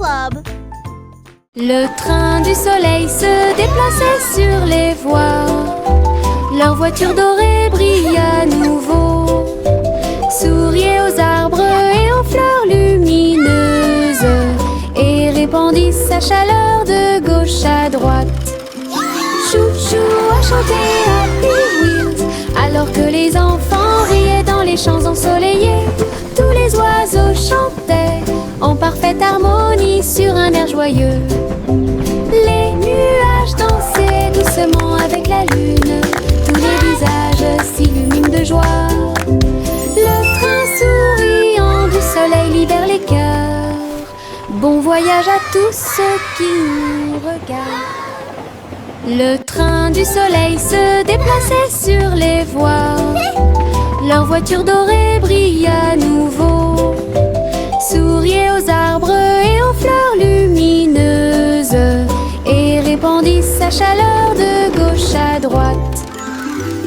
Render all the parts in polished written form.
Club. Le train du soleil se déplaçait sur les voies. Leur voiture dorée brille à nouveau, souriait aux arbres et aux fleurs lumineuses et répandit sa chaleur de gauche à droite. Chou-chou a chanté Happy Wheels alors que les enfants riaient dans les champs ensoleillés. Tous les oiseaux chantaient en parfaite harmonie sur un air joyeux. Les nuages dansaient doucement avec la lune. Tous les visages s'illuminent de joie. Le train souriant du soleil libère les cœurs. Bon voyage à tous ceux qui nous regardent. Le train du soleil se déplaçait sur les voies. Leur voiture dorée brille à nouveau, souriait aux arbres et aux fleurs lumineuses et répandit sa chaleur de gauche à droite.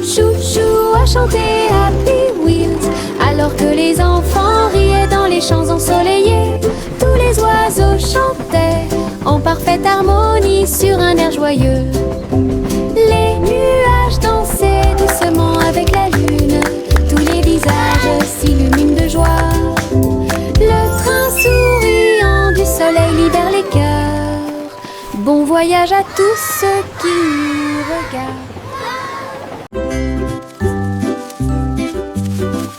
Chou-chou a chanté Happy Wheels alors que les enfants riaient dans les champs ensoleillés. Tous les oiseaux chantaient en parfaite harmonie sur un air joyeux. Les nuages dansaient doucement avec la lune. Tous les visages s'illuminent de joie. Le train souriant du soleil libère les cœurs. Bon voyage à tous ceux qui nous regardent.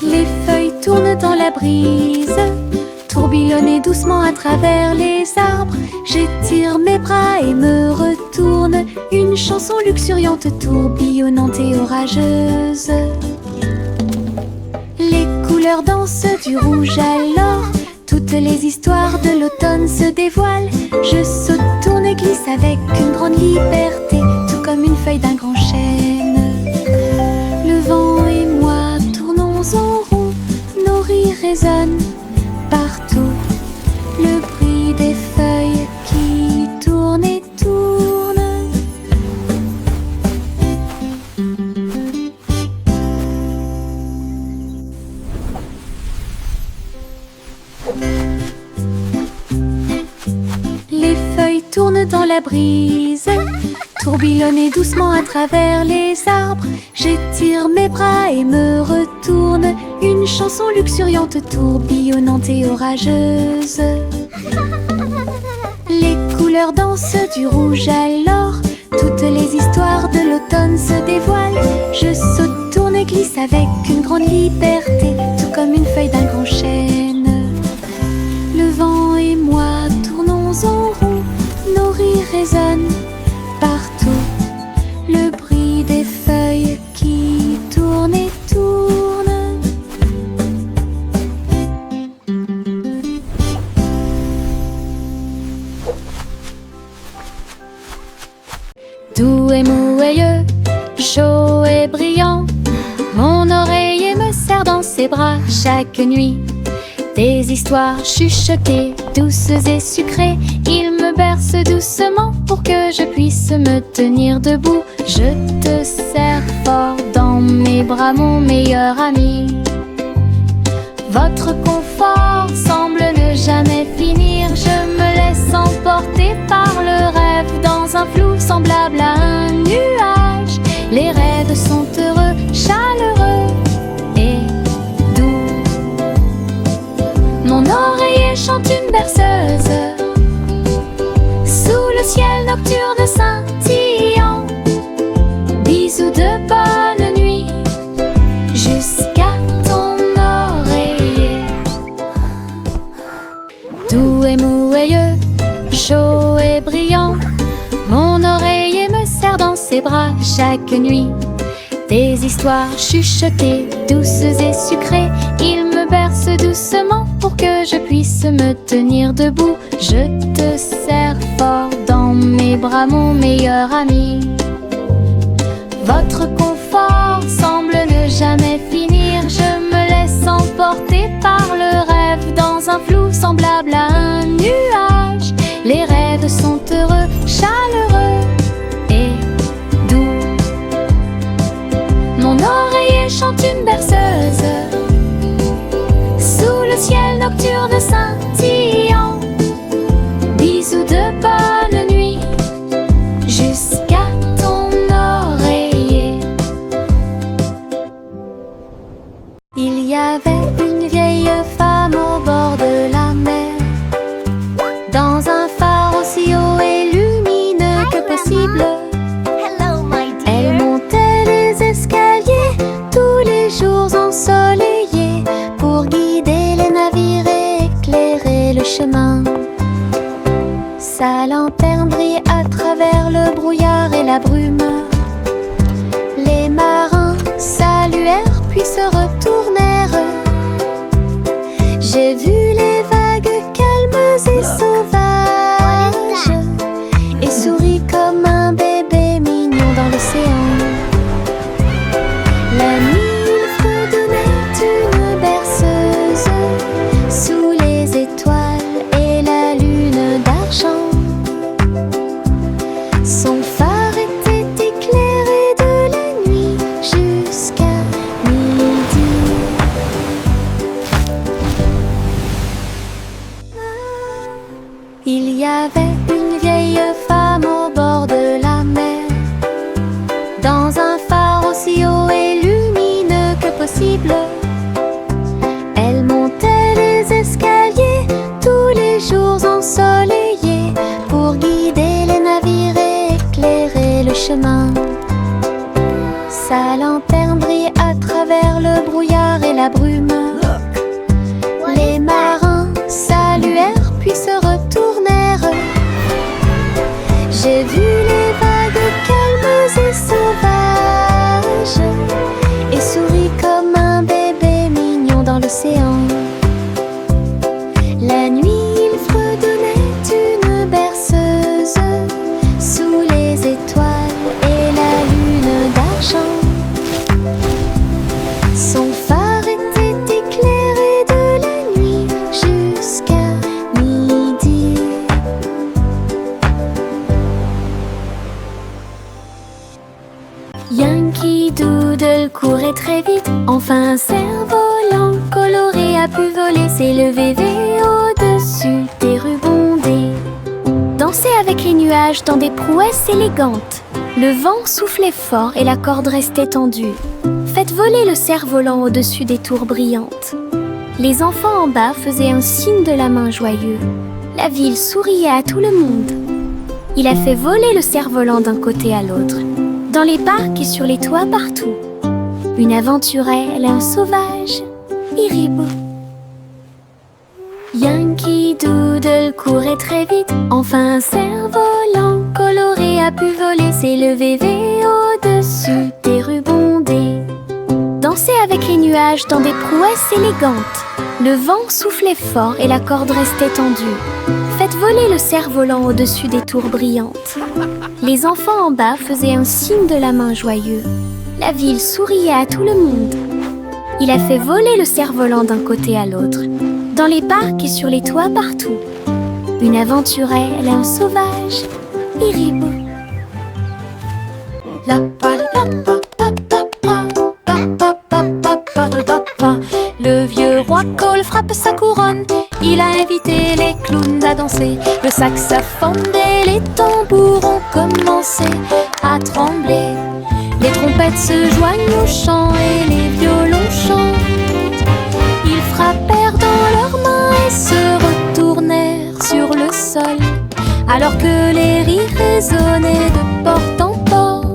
Les feuilles tournent dans la brise, tourbillonnent doucement à travers les arbres. J'étire mes bras et me retourne, une chanson luxuriante, tourbillonnante et orageuse. Les couleurs dansent du rouge à l'or, toutes les histoires de l'automne se dévoilent. Je saute, tourne et glisse avec une grande liberté, tout comme une feuille d'un grand chêne. Le vent et moi tournons en rond, nos rires résonnent partout. Le bruit des feuilles qui tournent et tournent. Les feuilles tournent dans la brise, tourbillonnent doucement à travers les arbres. J'étire mes bras et me retourne, une chanson luxuriante, tourbillonnante et orageuse. Les couleurs dansent du rouge à l'or, toutes les histoires de l'automne se dévoilent. Je saute, tourne et glisse avec une grande liberté, tout comme une feuille d'un grand chêne. Le vent et moi tournons en rond, nos rires résonnent partout. Le bruit des feuilles qui tournent et tournent. Doux et mouilleux, chaud et brillant, mon oreiller me serre dans ses bras chaque nuit. Des histoires chuchotées, douces et sucrées, il me berce doucement pour que je puisse me tenir debout. Je te serre fort dans mes bras, mon meilleur ami. Votre confort semble ne jamais finir. Je me laisse emporter par le rêve dans un flou semblable à un nuage. Les rêves sont heureux, chaleureux et doux. Mon oreiller chante une berceuse sous le ciel nocturne scintillant. Bisous de bonne nuit jusqu'à ton oreiller. Doux et mouilleux, chaud et brillant, mon oreiller me serre dans ses bras chaque nuit. Des histoires chuchotées, douces et sucrées, il me berce doucement pour que je puisse me tenir debout. Je te serre fort dans mes bras, mon meilleur ami. Votre confort semble ne jamais finir. Je me laisse emporter par le rêve dans un flou semblable à un nuage. Les rêves sont heureux, chaleureux et doux. Mon oreiller chante une berceuse sous le ciel nocturne scintillant. la brume. Les marins saluèrent puis se retournèrent. J'ai vu les vagues calmes et sauvages et souris comme un bébé mignon dans l'océan. La nuit, il fredonnait une berceuse sous les étoiles et la lune d'argent. Son phare était éclairé de la nuit jusqu'à midi. Il y avait une vieille femme au bord de la mer, dans un phare aussi haut et lumineux que possible. Elle montait les escaliers tous les jours ensoleillés pour guider les navires et éclairer le chemin. Sa lanterne brillait à travers le brouillard et la brume. Les marins saluèrent puis se retournèrent. J'ai vu les vagues calmes et sauvages et souris comme un bébé mignon dans l'océan. La nuit, il fredonnait une berceuse sous les étoiles et la lune d'argent. Son phare était éclairé de la nuit jusqu'à midi. Yankee Doodle courait très vite. Enfin un cerf-volant coloré a pu voler, s'élever au-dessus des rubondés, danser avec les nuages dans des prouesses élégantes. Le vent soufflait fort et la corde restait tendue. Faites voler le cerf-volant au-dessus des tours brillantes. Les enfants en bas faisaient un signe de la main joyeux. La ville souriait à tout le monde. Il a fait voler le cerf-volant d'un côté à l'autre, dans les parcs et sur les toits partout. Une aventurelle, un sauvage, Iribou. Yankee Doodle courait très vite. Enfin un cerf-volant coloré a pu voler, s'élever au-dessus des rubondés, danser avec les nuages dans des prouesses élégantes. Le vent soufflait fort et la corde restait tendue. Faites voler le cerf-volant au-dessus des tours brillantes. Les enfants en bas faisaient un signe de la main joyeux. La ville souriait à tout le monde. Il a fait voler le cerf-volant d'un côté à l'autre, dans les parcs et sur les toits partout. Une aventurelle, un sauvage, Iribou. Le vieux roi Cole frappe sa couronne. Il a invité les clowns à danser. Le saxophone et les tambours ont commencé à trembler. Les trompettes se joignent au chant et les violons chantent. Ils frappèrent dans leurs mains et se retournèrent sur le sol, alors que les rires résonnaient de porte en porte.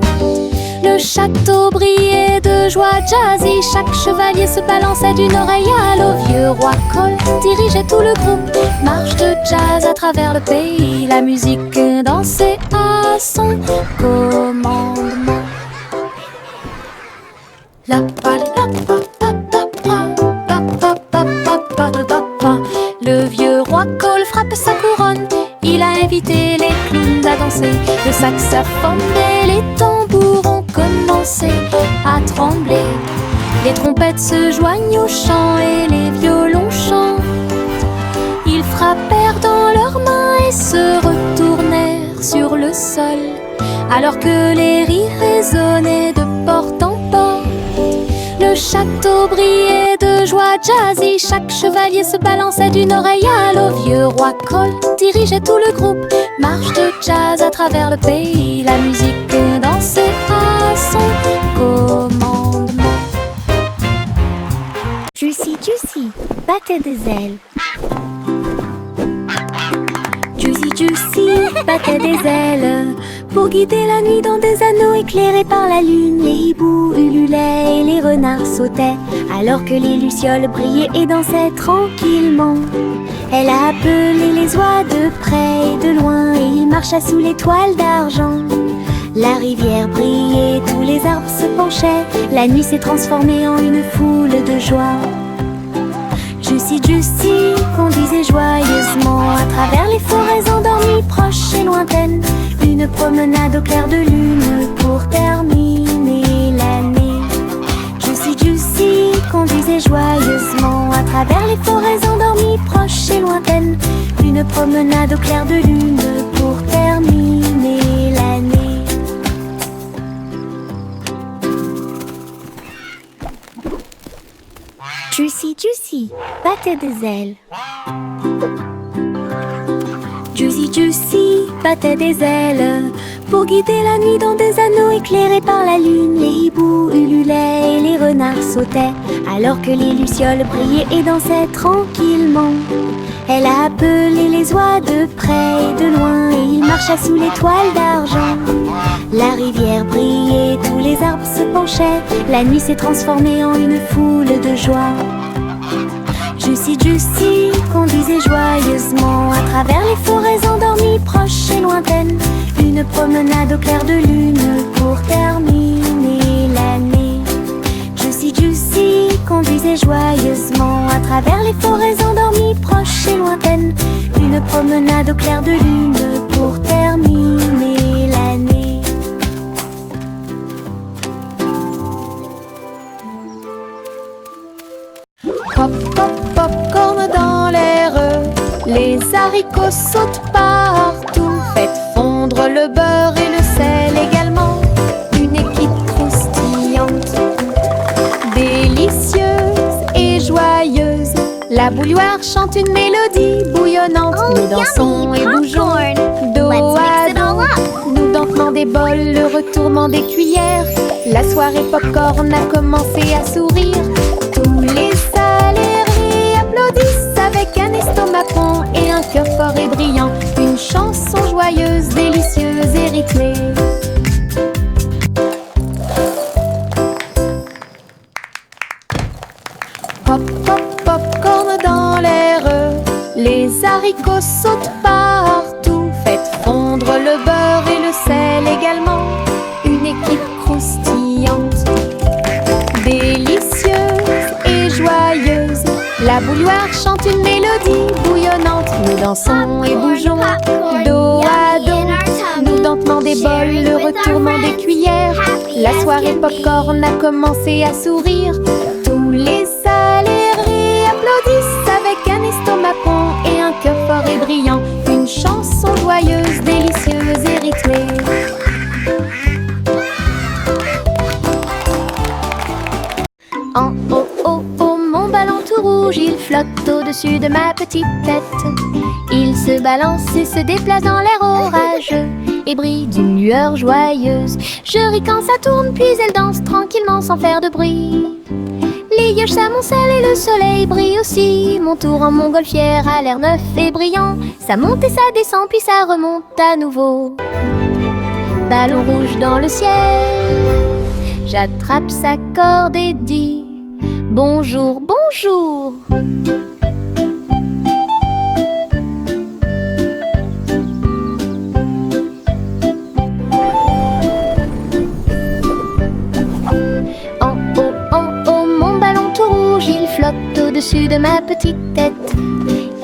Le château brillait de joie jazzy. Chaque chevalier se balançait d'une oreille à l'autre. Vieux roi Cole dirigeait tout le groupe. Marche de jazz à travers le pays. La musique dansait à son commandement. Le vieux roi Cole frappe sa couronne. Il a invité les clowns à danser. Le saxophone et les tambours ont commencé à trembler. Les trompettes se joignent au chant et les violons chantent. Ils frappèrent dans leurs mains et se retournèrent sur le sol, alors que les rires résonnaient de porte en porte. Le château brillait de joie jazzy. Chaque chevalier se balançait d'une oreille à l'autre. Vieux roi Cole dirigeait tout le groupe. Marche de jazz à travers le pays. La musique dansait à son commandement. Juicy Juicy battait des ailes. Juicy Juicy battait des ailes pour guider la nuit dans des anneaux éclairés par la lune. Les hiboux ululaient et les renards sautaient, alors que les lucioles brillaient et dansaient tranquillement. Elle a appelé les oies de près et de loin, et ils marchaient sous l'étoile d'argent. La rivière brillait, tous les arbres se penchaient. La nuit s'est transformée en une foule de joie. Juicy Juicy conduisait joyeusement à travers les forêts endormies, proches et lointaines. Une promenade au clair de lune pour terminer l'année. Juicy Juicy conduisait joyeusement à travers les forêts endormies, proches et lointaines. Une promenade au clair de lune pour terminer l'année. Juicy Juicy battait des ailes. Juicy Juicy battait des ailes pour guider la nuit dans des anneaux éclairés par la lune. Les hiboux ululaient et les renards sautaient alors que les lucioles brillaient et dansaient tranquillement. Elle a appelé les oies de près et de loin et il marcha sous l'étoile d'argent. La rivière brillait, tous les arbres se penchaient. La nuit s'est transformée en une foule de joie. Juicy Juicy conduisait joyeusement à travers les forêts endormies, proches et lointaines. Une promenade au clair de lune pour terminer l'année. Juicy Juicy conduisait joyeusement à travers les forêts endormies, proches et lointaines. Une promenade au clair de lune pour terminer l'année. Pop, pop, popcorn dans l'air, les haricots sautent partout. Faites fondre le beurre et le sel également. Une équipe croustillante, délicieuse et joyeuse. La bouilloire chante une mélodie bouillonnante. Nous dansons et bougeons dos à dos. Nous dentement des bols, le retournement des cuillères. La soirée popcorn a commencé à sourire. Tous les salariés applaudissent avec un estomac rond et un cœur fort et brillant. Une chanson joyeuse, délicieuse et rythmée. Pop, pop, popcorn dans l'air, les haricots sautent partout. Faites fondre le beurre et le sel également. Une équipe croustillante, délicieuse et joyeuse. La bouilloire chante une mélodie bouillonnante. Nous dansons et bougeons dos à dos. Nous dentement des bols, le retournement des cuillères. La soirée popcorn a commencé à sourire. Tous les salariés applaudissent avec un estomac rond et un cœur fort et brillant. Une chanson joyeuse, délicieuse et rythmée. En haut, haut, haut, mon ballon tout rouge, il flotte au-dessus de ma petite tête. Il se balance et se déplace dans l'air orageux et brille d'une lueur joyeuse. Je ris quand ça tourne, puis elle danse tranquillement sans faire de bruit. Les nuages s'amoncellent et le soleil brille aussi. Mon tour en montgolfière a l'air neuf et brillant. Ça monte et ça descend, puis ça remonte à nouveau. Ballon rouge dans le ciel, j'attrape sa corde et dis bonjour, bonjour. En haut, mon ballon tout rouge, il flotte au-dessus de ma petite tête.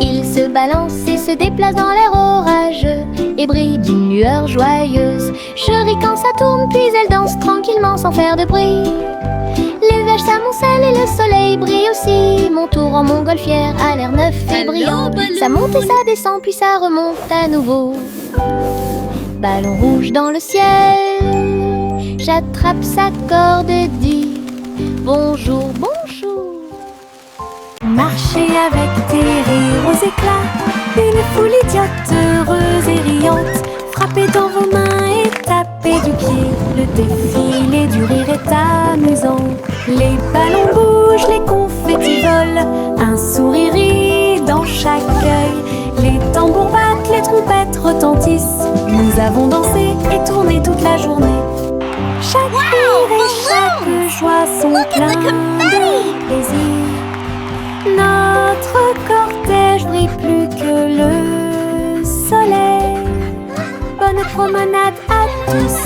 Il se balance et se déplace dans l'air orageux et brille d'une lueur joyeuse. Je ris quand ça tourne, puis elle danse tranquillement sans faire de bruit. Les nuages s'amoncellent et le soleil brille aussi. Mon tour en montgolfière a l'air neuf et brillant. Ça monte et ça descend, puis ça remonte à nouveau. Ballon rouge dans le ciel, j'attrape sa corde et dis bonjour, bonjour. Marchez avec des rires aux éclats, une foule idiote, heureuse et riante. Frappez dans vos mains et tapez du pied, le défilé du rire est amusant. Les ballons bougent, les confettis volent, un sourire rit dans chaque œil. Les tambours battent, les trompettes retentissent. Nous avons dansé et tourné toute la journée. Chaque rire et chaque joie sont pleins de plaisir. Notre cortège brille plus que le soleil. Bonne promenade à tous.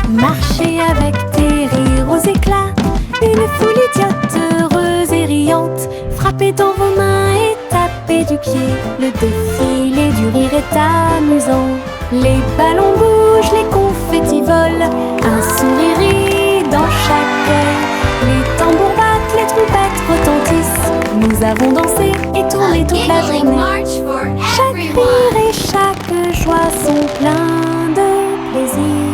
Marchez avec des rires aux éclats, une foule idiote, heureuse et riante. Frappez dans vos mains et tapez du pied, le défilé du rire est amusant. Les ballons bougent, les confettis volent, un sourire rit dans chaque œil. Les tambours battent, les trompettes retentissent, nous avons dansé et tourné toute la journée. Chaque rire et chaque joie sont pleins de plaisir.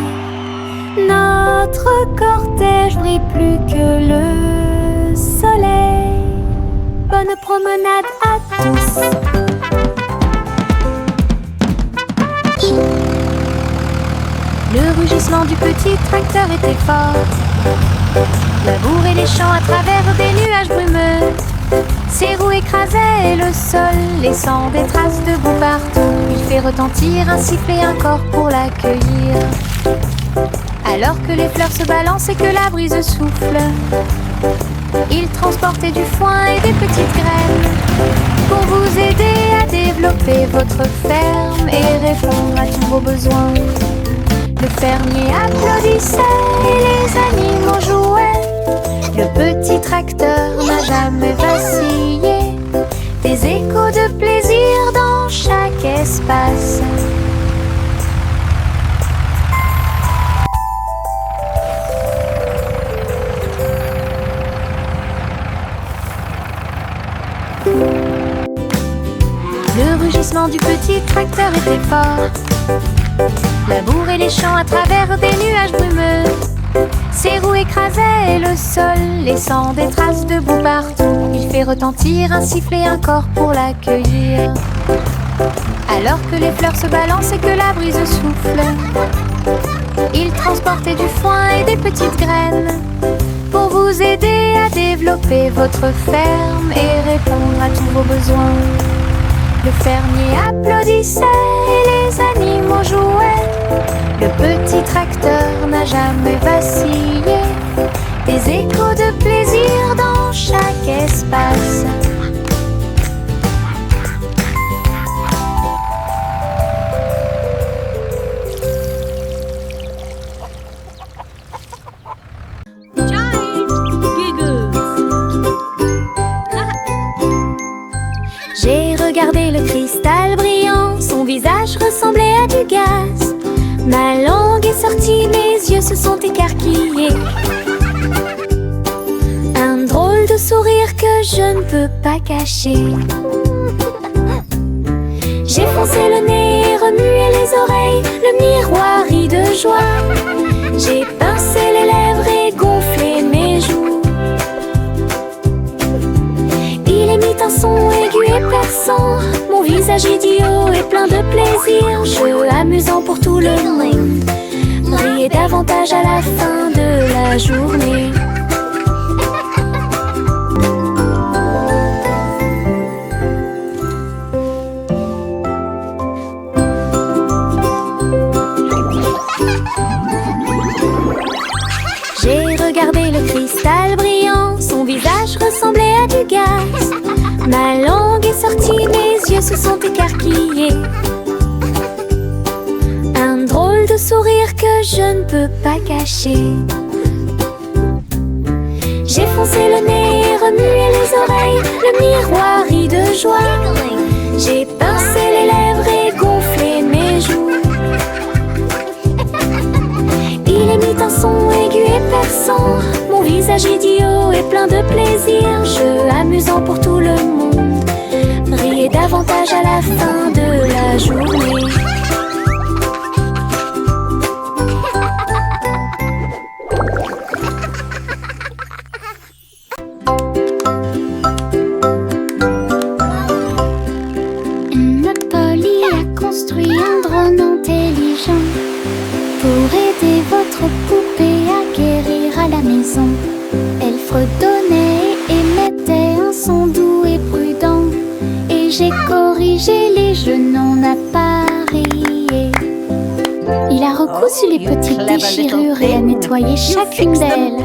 Notre cortège brille plus que le soleil. Bonne promenade à tous. Le rugissement du petit tracteur était fort. Labourer les champs à travers des nuages brumeux. Ses roues écrasaient le sol, laissant des traces de boue partout. Il fait retentir un sifflet, un corps pour l'accueillir. Alors que les fleurs se balancent et que la brise souffle, il transportait du foin et des petites graines pour vous aider à développer votre ferme et répondre à tous vos besoins. Le fermier applaudissait et les animaux jouaient. Le petit tracteur n'a jamais vacillé. Des échos de plaisir dans chaque espace. Le rugissement du petit tracteur était fort. Labourer les champs à travers des nuages brumeux. Ses roues écrasaient le sol, laissant des traces de boue partout. Il fait retentir un sifflet, un corps pour l'accueillir. Alors que les fleurs se balancent et que la brise souffle, il transportait du foin et des petites graines pour vous aider à développer votre ferme et répondre à tous vos besoins. Le fermier applaudissait et les animaux jouaient. Le petit tracteur n'a jamais vacillé. Des échos de plaisir dans chaque espace. J'ai regardé le cristal brillant, son visage ressemblait à du gaz. Ma langue est sortie, mes yeux se sont écarquillés. Un drôle de sourire que je ne peux pas cacher. J'ai foncé le nez et remué les oreilles, le miroir rit de joie. J'ai pincé les lèvres et gonflé mes joues. Il émit un son aigu et perçant, mon visage idiot est plein de plaisir. Jeu amusant pour tout le monde, riez davantage à la fin de la journée. J'ai regardé le cristal brillant, son visage ressemblait à du gaz. Ma langue est sortie, mes yeux se sont écarquillés. Un drôle de sourire que je ne peux pas cacher. J'ai foncé le nez et remué les oreilles, le miroir rit de joie. J'ai pincé les lèvres et gonflé mes joues. Il émit un son aigu et perçant, mon visage idiot est plein de plaisir. Jeu amusant pour tout le monde, riez davantage à la fin de la journée. Polly a construit un drone intelligent pour aider votre poupée à guérir à la maison. Elle fredonnait et émettait un son doux et prudent, et j'ai corrigé les jeux non appareillés. Il a recousu les petites déchirures et a nettoyé chacune d'elles.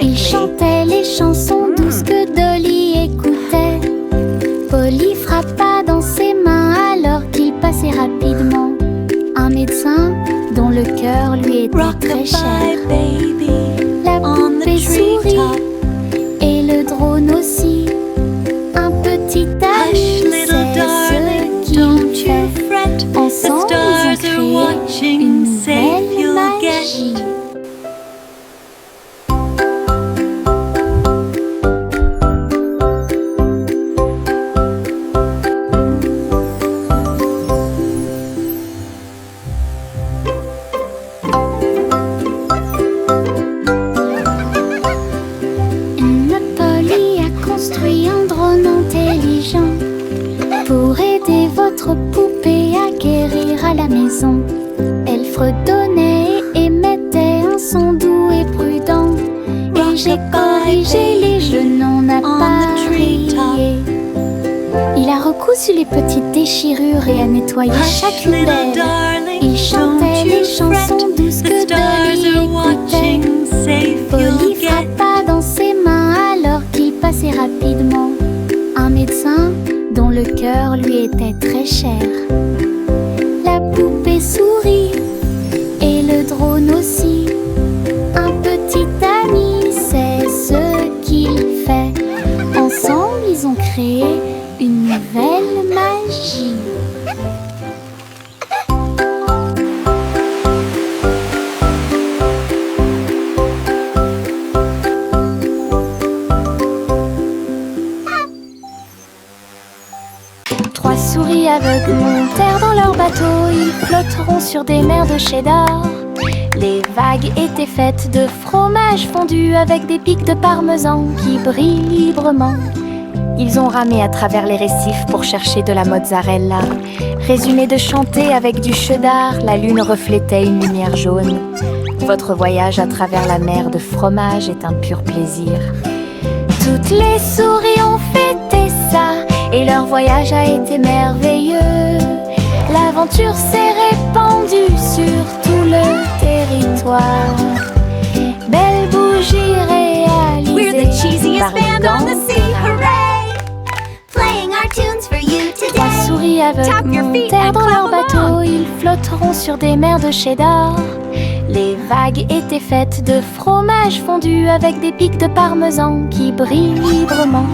Il chantait les chansons douces que Dolly écoutait. Polly frappa dans ses mains alors qu'il passait rapidement. construit un drone intelligent pour aider votre poupée à guérir à la maison. Elle fredonnait et émettait un son doux et prudent. Et j'ai corrigé les genoux, on n'a pas crié. Il a recousu les petites déchirures et a nettoyé chacune d'elles. Il chantait les chansons douces que Dolly écoutait. Polly frappa dans ses mains alors qu'il passait rapidement. Un médecin dont le cœur lui était très cher. La poupée sourit et le drone aussi. Un petit ami, c'est ce qu'il fait. Ensemble, ils ont créé une nouvelle magie. Trois souris aveugles montèrent dans leur bateau. Ils flotteront sur des mers de cheddar. Les vagues étaient faites de fromage fondu avec des pics de parmesan qui brillent librement. Ils ont ramé à travers les récifs pour chercher de la mozzarella. Résumé de chanter avec du cheddar, la lune reflétait une lumière jaune. Votre voyage à travers la mer de fromage est un pur plaisir. Toutes les souris ont fêté ça et leur voyage a été merveilleux. L'aventure s'est répandue sur tout le territoire. Belle bougie réalisée par le Gantera. Trois souris aveugles montèrent dans leur bateau. Ils flotteront sur des mers de cheddar. Les vagues étaient faites de fromage fondu avec des pics de parmesan qui brillent librement.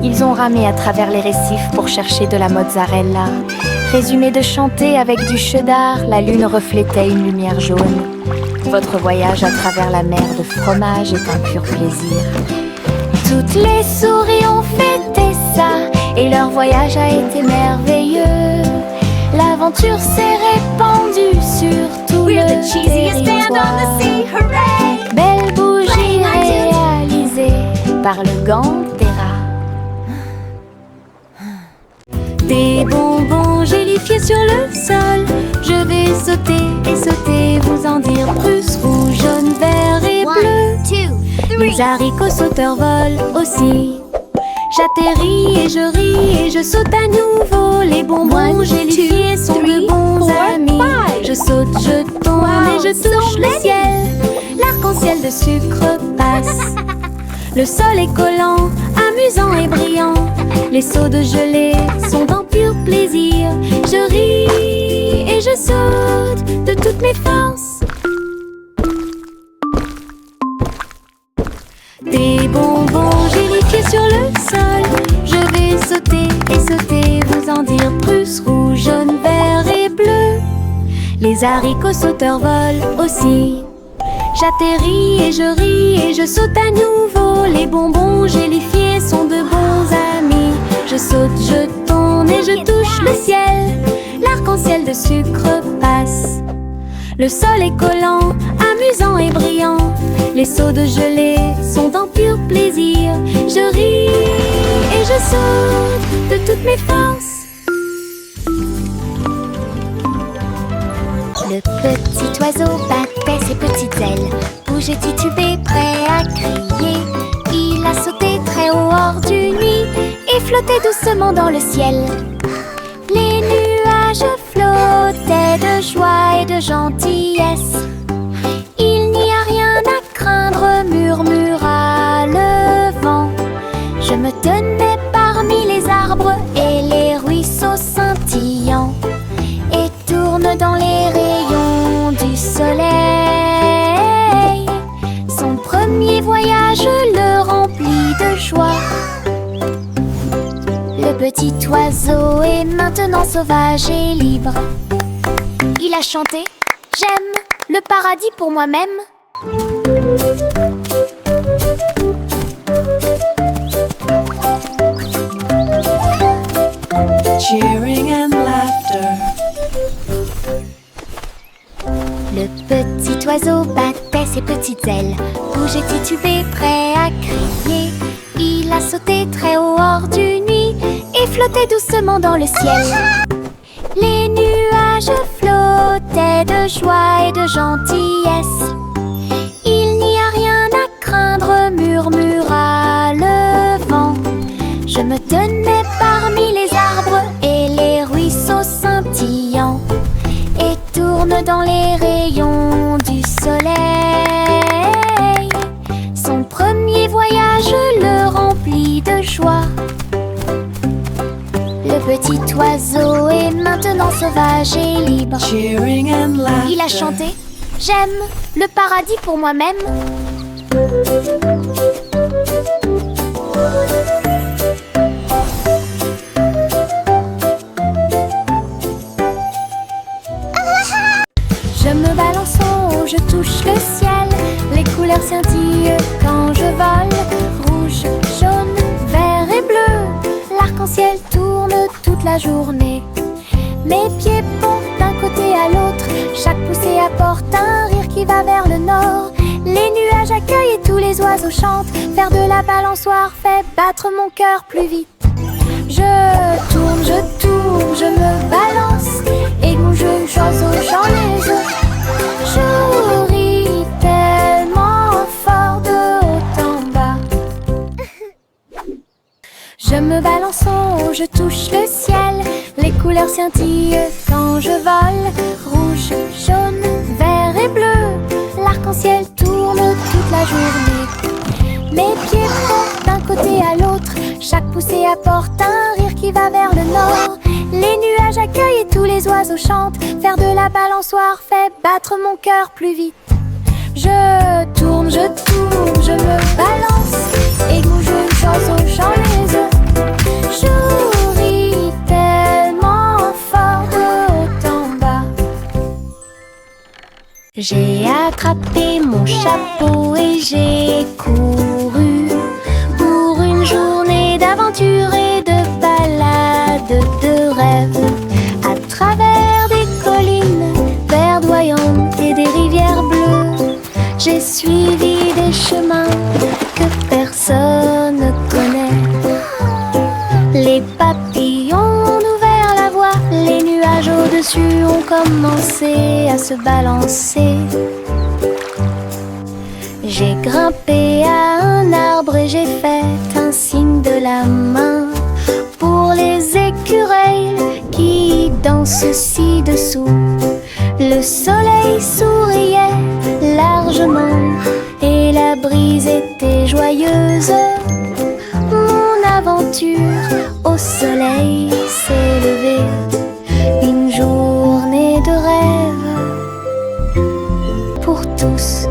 Ils ont ramé à travers les récifs pour chercher de la mozzarella. Résumé de chanter avec du cheddar, la lune reflétait une lumière jaune. Votre voyage à travers la mer de fromage est un pur plaisir. Toutes les souris ont fêté ça et leur voyage a été merveilleux. L'aventure s'est répandue sur tout le territoire. Belle bougie réalisée par le Gantera. Des bonbons gélifiés sur le sol. Je vais sauter et sauter, vous en dire plus. Rouge, jaune, vert et bleu. Les haricots sauteurs volent aussi. J'atterris et je ris et je saute à nouveau. Les bonbons gélifiés sont de bons amis. Je saute, je tombe et je touche le ciel. L'arc-en-ciel de sucre passe. Le sol est collant, amusant et brillant. Les seaux de gelée sont un pur plaisir. Je ris et je saute de toutes mes forces. Des bonbons gélifiés sur le sol. Je vais sauter et sauter, vous en dire plus. Rouge, jaune, vert et bleu. Les haricots sauteurs volent aussi. J'atterris et je ris et je saute à nouveau. Les bonbons gélifiés sont de bons amis. Je saute, je tourne et je touche le ciel. L'arc-en-ciel de sucre passe. Le sol est collant, amusant et brillant. Les seaux de gelée sont un pur plaisir. Je ris et je saute de toutes mes forces. Le petit oiseau battait ses petites ailes, bougeait, titubé, prêt à crier. Il a sauté très haut hors du nid et flottait doucement dans le ciel. Les nuages flottaient de joie et de gentillesse. Il n'y a rien à craindre, murmura le vent. Je me tenais parmi les arbres et les ruisseaux scintillants et tourne dans les rayons du soleil. Son premier voyage le remplit de joie. Le petit oiseau est maintenant sauvage et libre. Il a chanté « J'aime le paradis pour moi-même ». Cheering and laughter. Le petit oiseau battait ses petites ailes, bougeait, titubé, prêt à crier. Il a sauter très haut hors du nuit et flotter doucement dans le ciel. Les nuages flottaient de joie et de gentillesse. Il n'y a rien à craindre, murmura le vent. Je me tenais parmi les arbres et les ruisseaux scintillants et tourne dans les rayons du soleil. Son premier voyage le remplit de joie. Le petit oiseau est maintenant sauvage et libre. Cheering and laughter. Il a chanté « J'aime le paradis pour moi-même ». Je me balance en haut, je touche le ciel. Les couleurs scintillent quand je vole. Rouge, jaune, vert et bleu. L'arc-en-ciel tourne toute la journée. Mes pieds pompent d'un côté à l'autre. Chaque poussée apporte un rire qui va vers le nord. Les nuages accueillent et tous les oiseaux chantent. Faire de la balançoire fait battre mon cœur plus vite. Je tourne, je me balance. Et mon jeune oiseau, j'en les œufs. Je ris tellement fort de haut en bas. Je me balance en haut, je touche le ciel. Les couleurs scintillent quand je vole. Rouge, jaune, vert et bleu. L'arc-en-ciel tourne toute la journée. Mes pieds pompent d'un côté à l'autre. Chaque poussée apporte un rire qui va vers le nord. Les nuages accueillent et tous les oiseaux chantent. Faire de la balançoire fait battre mon cœur plus vite. Je tourne, je me balance. Et mon jeune oiseau, j'en les œufs. Je ris tellement fort de haut en bas. J'ai attrapé mon chapeau et j'ai couru pour une journée d'aventure et de balade de rêve. À travers des collines verdoyantes et des rivières bleues, j'ai suivi des chemins que personne ne connaît. Les papillons ont ouvert la voie, les nuages au-dessus ont commencé à se balancer. J'ai grimpé à un arbre et j'ai fait un signe de la main pour les écureuils qui dansent ci-dessous. Le soleil souriait largement et la brise était joyeuse. Mon aventure au soleil s'est levée, une journée de rêve pour tous.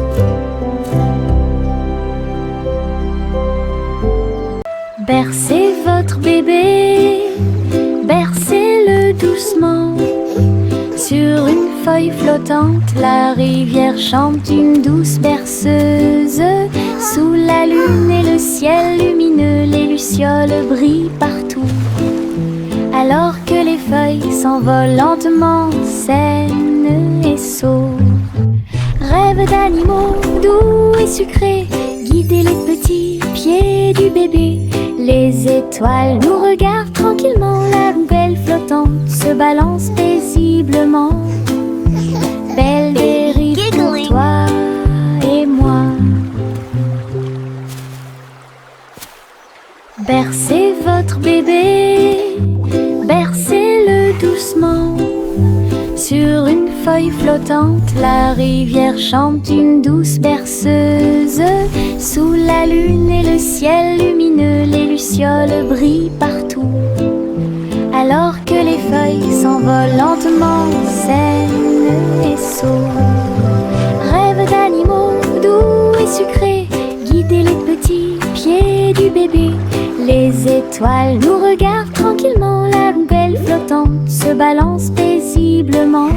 Bercez votre bébé, bercez-le doucement. Sur une feuille flottante, la rivière chante une douce berceuse. Sous la lune et le ciel lumineux, les lucioles brillent partout. Alors que les feuilles s'envolent lentement, saines et sauves. Rêve d'animaux doux et sucrés, guidez les petits pieds du bébé. Les étoiles nous regardent tranquillement, la poubelle flottante se balance paisiblement. Belle dérive pour toi et moi. Bercez votre bébé, bercez-le doucement. Sur une feuille flottante, la rivière chante une douce berceuse. Sous la lune et le ciel lumineux, les lucioles brillent partout. Alors que les feuilles s'envolent lentement, saines et sauves. Rêve d'animaux doux et sucrés, guidez les petits pieds du bébé. Les étoiles nous regardent tranquillement, la poubelle flottante se balance paisiblement.